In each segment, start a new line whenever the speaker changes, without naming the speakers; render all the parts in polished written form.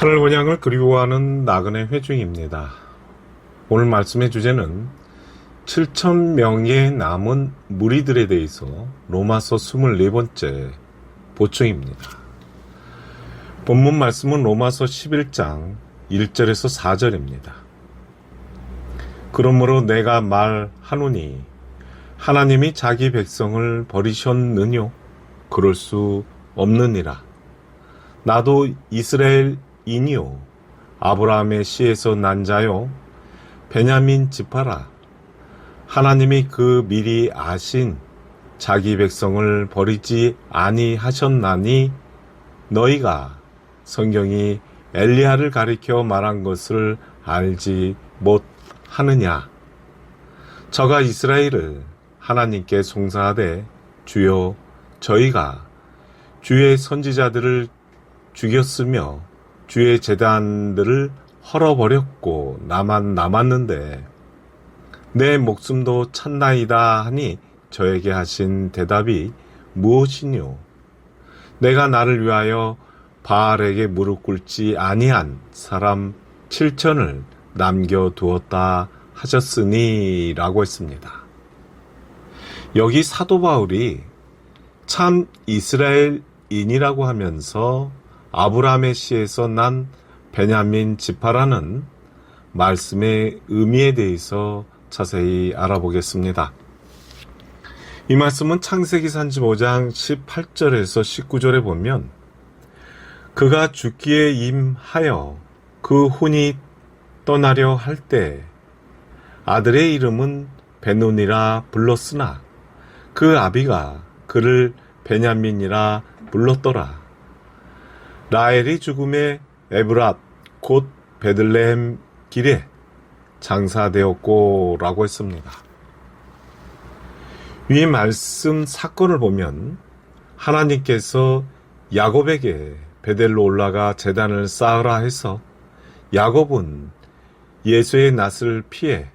하늘곤양을 그리워하는 나그네 회중입니다. 오늘 말씀의 주제는 7,000명의 남은 무리들에 대해서 로마서 24번째 보충입니다. 본문 말씀은 로마서 11장 1절에서 4절입니다. 그러므로 내가 말하노니 하나님이 자기 백성을 버리셨느뇨? 그럴 수 없느니라. 나도 이스라엘인이요 아브라함의 씨에서 난 자요 베냐민 지파라. 하나님이 그 미리 아신 자기 백성을 버리지 아니하셨나니 너희가 성경이 엘리야를 가리켜 말한 것을 알지 못하느냐. 저가 이스라엘을 하나님께 송사하되 주여 저희가 주의 선지자들을 죽였으며 주의 제단들을 헐어버렸고 나만 남았는데 내 목숨도 찾나이다 하니 저에게 하신 대답이 무엇이뇨? 내가 나를 위하여 바알에게 무릎 꿇지 아니한 사람 7천을 남겨두었다 하셨으니 라고 했습니다. 여기 사도 바울이 참 이스라엘인이라고 하면서 아브라함의 씨에서 난 베냐민 지파라는 말씀의 의미에 대해서 자세히 알아보겠습니다. 이 말씀은 창세기 35장 18절에서 19절에 보면 그가 죽기에 임하여 그 혼이 떠나려 할 때 아들의 이름은 베논이라 불렀으나 그 아비가 그를 베냐민이라 불렀더라. 라헬이 죽음에 에브랏 곧 베들레헴 길에 장사되었고 라고 했습니다. 이 말씀 사건을 보면 하나님께서 야곱에게 베델로 올라가 제단을 쌓으라 해서 야곱은 예수의 낯을 피해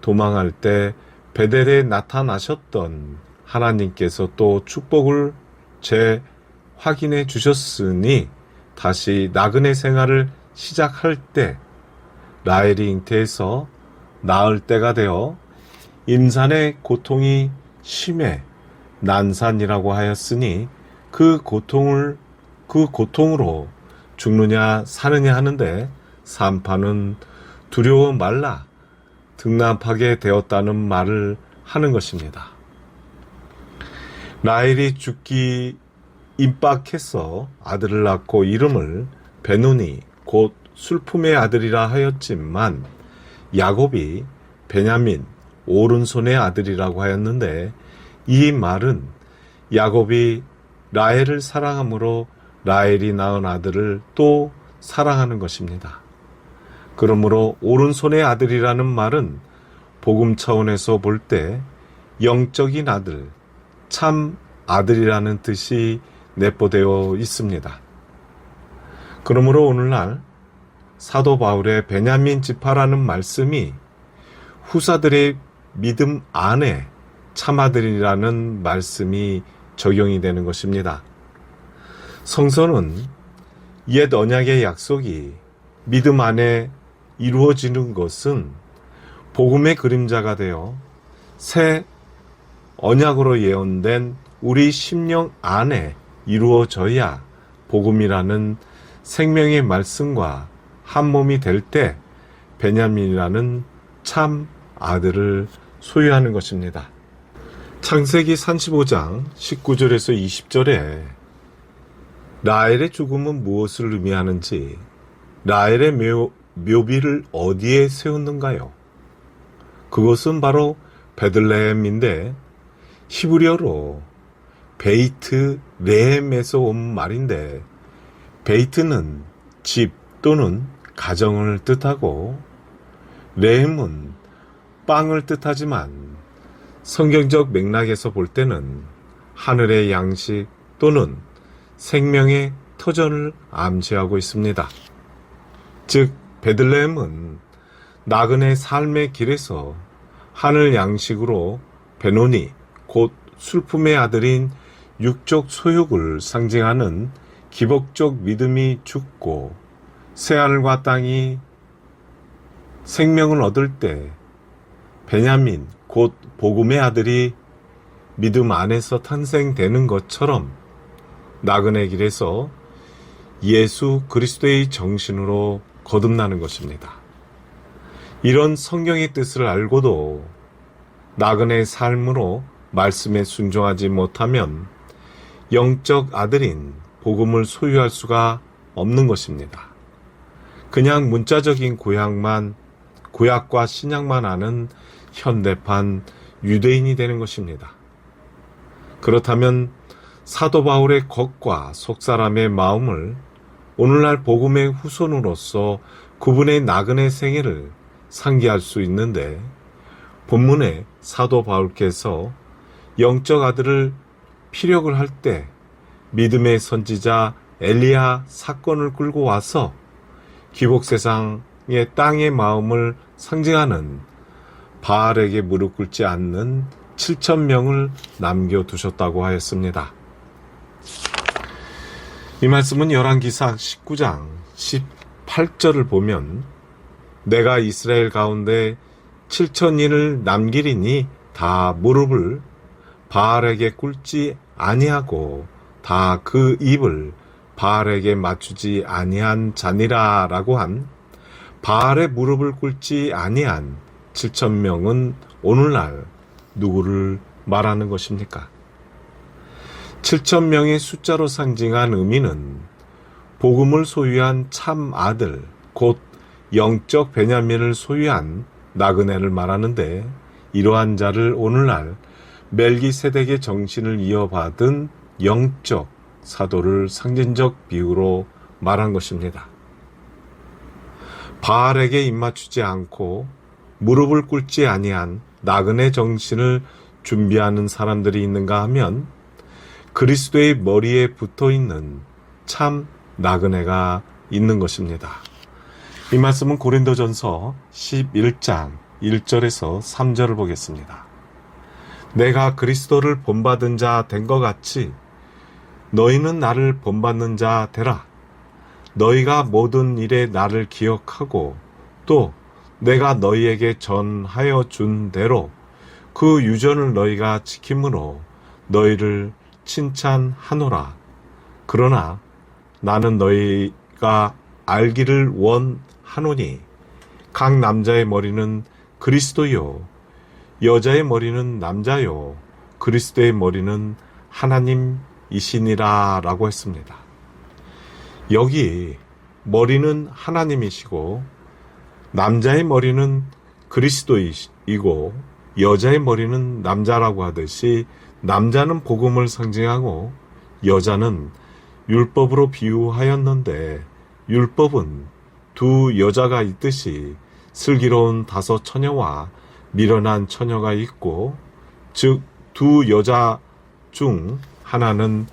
도망할 때 베델에 나타나셨던 하나님께서 또 축복을 재확인해 주셨으니 다시 나그네 생활을 시작할 때 라헬이 잉태해서 낳을 때가 되어 임산의 고통이 심해 난산이라고 하였으니 그 고통으로 죽느냐 사느냐 하는데 산파는 두려워 말라 등납하게 되었다는 말을 하는 것입니다. 라헬이 죽기 임박해서 아들을 낳고 이름을 베논이 곧 슬픔의 아들이라 하였지만 야곱이 베냐민 오른손의 아들이라고 하였는데 이 말은 야곱이 라헬을 사랑하므로 라헬이 낳은 아들을 또 사랑하는 것입니다. 그러므로 오른손의 아들이라는 말은 복음 차원에서 볼 때 영적인 아들, 참 아들이라는 뜻이 내포되어 있습니다. 그러므로 오늘날 사도 바울의 베냐민 지파라는 말씀이 후사들의 믿음 안에 참아들이라는 말씀이 적용이 되는 것입니다. 성서는 옛 언약의 약속이 믿음 안에 이루어지는 것은 복음의 그림자가 되어 새 언약으로 예언된 우리 심령 안에 이루어져야 복음이라는 생명의 말씀과 한 몸이 될 때 베냐민이라는 참 아들을 소유하는 것입니다. 창세기 35장 19절에서 20절에 라헬의 죽음은 무엇을 의미하는지 라헬의 묘비를 어디에 세웠는가요? 그것은 바로 베들레헴인데 히브리어로 베이트 레헴에서 온 말인데 베이트는 집 또는 가정을 뜻하고 레헴은 빵을 뜻하지만 성경적 맥락에서 볼 때는 하늘의 양식 또는 생명의 터전을 암시하고 있습니다. 즉 베들레헴은 나그네 삶의 길에서 하늘 양식으로 베논이 곧 슬픔의 아들인 육적 소욕을 상징하는 기복적 믿음이 죽고 새하늘과 땅이 생명을 얻을 때 베냐민 곧 복음의 아들이 믿음 안에서 탄생되는 것처럼 나그네 길에서 예수 그리스도의 정신으로 거듭나는 것입니다. 이런 성경의 뜻을 알고도 나그네 삶으로 말씀에 순종하지 못하면 영적 아들인 복음을 소유할 수가 없는 것입니다. 그냥 문자적인 구약과 신약만 아는 현대판 유대인이 되는 것입니다. 그렇다면 사도 바울의 겉과 속사람의 마음을 오늘날 복음의 후손으로서 그분의 나그네 생애를 상기할 수 있는데, 본문에 사도 바울께서 영적 아들을 피력을 할 때 믿음의 선지자 엘리야 사건을 끌고 와서 기복세상의 땅의 마음을 상징하는 바알에게 무릎 꿇지 않는 7,000명을 남겨두셨다고 하였습니다. 이 말씀은 열왕기상 19장 18절을 보면 내가 이스라엘 가운데 7,000인을 남기리니 다 무릎을 바알에게 꿇지 아니하고 다 그 입을 바알에게 맞추지 아니한 자니라 라고 한 바알의 무릎을 꿇지 아니한 7,000명은 오늘날 누구를 말하는 것입니까? 7,000명의 숫자로 상징한 의미는 복음을 소유한 참 아들, 곧 영적 베냐민을 소유한 나그네를 말하는데, 이러한 자를 오늘날 멜기세덱의 정신을 이어받은 영적 사도를 상징적 비유로 말한 것입니다. 바알에게 입맞추지 않고 무릎을 꿇지 아니한 나그네 정신을 준비하는 사람들이 있는가 하면 그리스도의 머리에 붙어있는 참 나그네가 있는 것입니다. 이 말씀은 고린도전서 11장 1절에서 3절을 보겠습니다. 내가 그리스도를 본받은 자 된 것 같이 너희는 나를 본받는 자 되라. 너희가 모든 일에 나를 기억하고 또 내가 너희에게 전하여 준 대로 그 유전을 너희가 지킴으로 너희를 칭찬하노라. 그러나 나는 너희가 알기를 원하노니 각 남자의 머리는 그리스도요 여자의 머리는 남자요 그리스도의 머리는 하나님이시니라 라고 했습니다. 여기 머리는 하나님이시고 남자의 머리는 그리스도이고 여자의 머리는 남자라고 하듯이 남자는 복음을 상징하고 여자는 율법으로 비유하였는데, 율법은 두 여자가 있듯이 슬기로운 5 처녀와 미련한 처녀가 있고, 즉 두 여자 중 하나는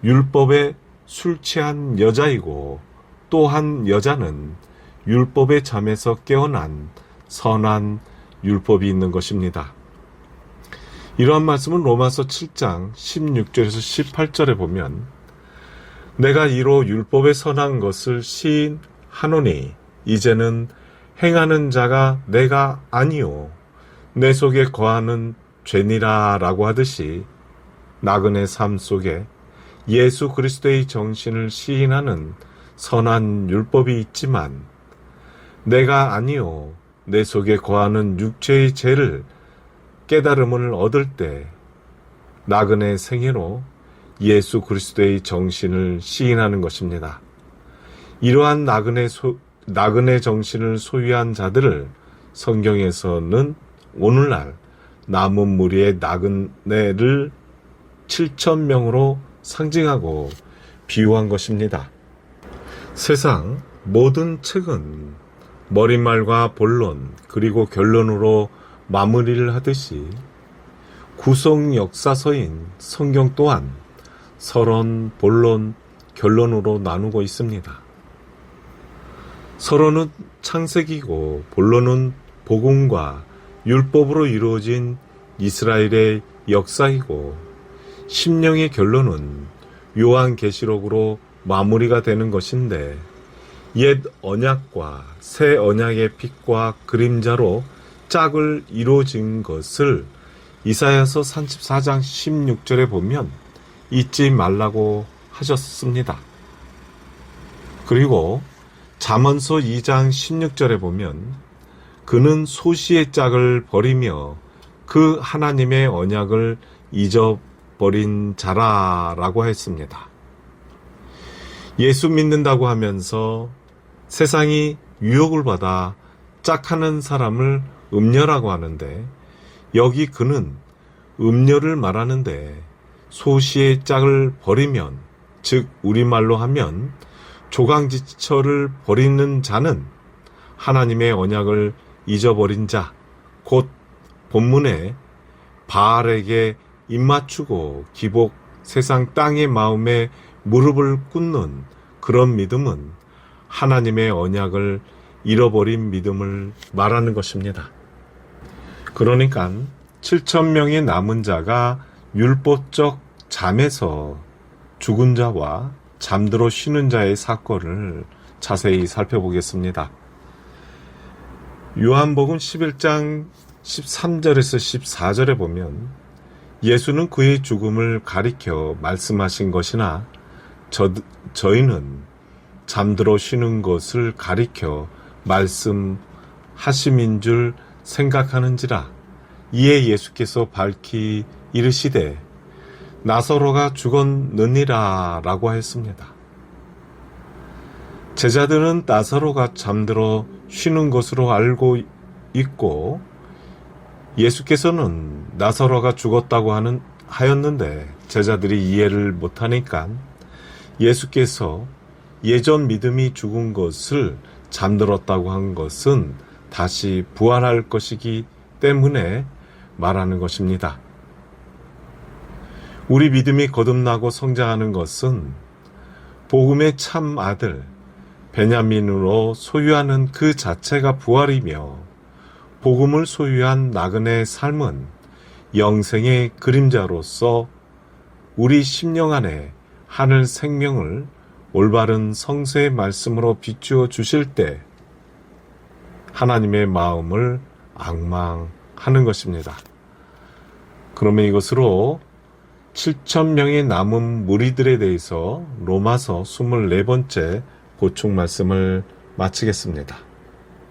율법에 술 취한 여자이고 또 한 여자는 율법의 잠에서 깨어난 선한 율법이 있는 것입니다. 이러한 말씀은 로마서 7장 16절에서 18절에 보면 내가 이로 율법에 선한 것을 시인하노니 이제는 행하는 자가 내가 아니요 내 속에 거하는 죄니라 라고 하듯이 나그네 삶 속에 예수 그리스도의 정신을 시인하는 선한 율법이 있지만 내가 아니요 내 속에 거하는 육체의 죄를 깨달음을 얻을 때 나그네 생애로 예수 그리스도의 정신을 시인하는 것입니다. 이러한 나그네 정신을 소유한 자들을 성경에서는 오늘날 남은 무리의 나그네를 7,000명으로 상징하고 비유한 것입니다. 세상 모든 책은 머릿말과 본론 그리고 결론으로 마무리를 하듯이 구속 역사서인 성경 또한 서론, 본론, 결론으로 나누고 있습니다. 서론은 창세기고 본론은 복음과 율법으로 이루어진 이스라엘의 역사이고 심령의 결론은 요한계시록으로 마무리가 되는 것인데, 옛 언약과 새 언약의 빛과 그림자로 짝을 이루어진 것을 이사야서 34장 16절에 보면 잊지 말라고 하셨습니다. 그리고 잠언서 2장 16절에 보면 그는 소시의 짝을 버리며 그 하나님의 언약을 잊어버린 자라라고 했습니다. 예수 믿는다고 하면서 세상이 유혹을 받아 짝하는 사람을 음녀라고 하는데 여기 그는 음녀를 말하는데 소시의 짝을 버리면, 즉 우리말로 하면 조강지처를 버리는 자는 하나님의 언약을 잊어버린 자, 곧 본문에 바알에게 입맞추고 기복 세상 땅의 마음에 무릎을 꿇는 그런 믿음은 하나님의 언약을 잃어버린 믿음을 말하는 것입니다. 그러니까 7,000명의 남은 자가 율법적 잠에서 죽은 자와 잠들어 쉬는 자의 사건을 자세히 살펴보겠습니다. 요한복음 11장 13절에서 14절에 보면 예수는 그의 죽음을 가리켜 말씀하신 것이나 저희는 잠들어 쉬는 것을 가리켜 말씀하심인 줄 생각하는지라. 이에 예수께서 밝히 이르시되 나사로가 죽었느니라 라고 했습니다. 제자들은 나사로가 잠들어 쉬는 것으로 알고 있고 예수께서는 나사로가 죽었다고 하였는데 제자들이 이해를 못하니까 예수께서 예전 믿음이 죽은 것을 잠들었다고 한 것은 다시 부활할 것이기 때문에 말하는 것입니다. 우리 믿음이 거듭나고 성장하는 것은 복음의 참 아들 베냐민으로 소유하는 그 자체가 부활이며 복음을 소유한 나그네의 삶은 영생의 그림자로서 우리 심령 안에 하늘 생명을 올바른 성세의 말씀으로 비추어 주실 때 하나님의 마음을 앙망하는 것입니다. 그러면 이것으로 7,000명의 남은 무리들에 대해서 로마서 24번째 보충 말씀을 마치겠습니다.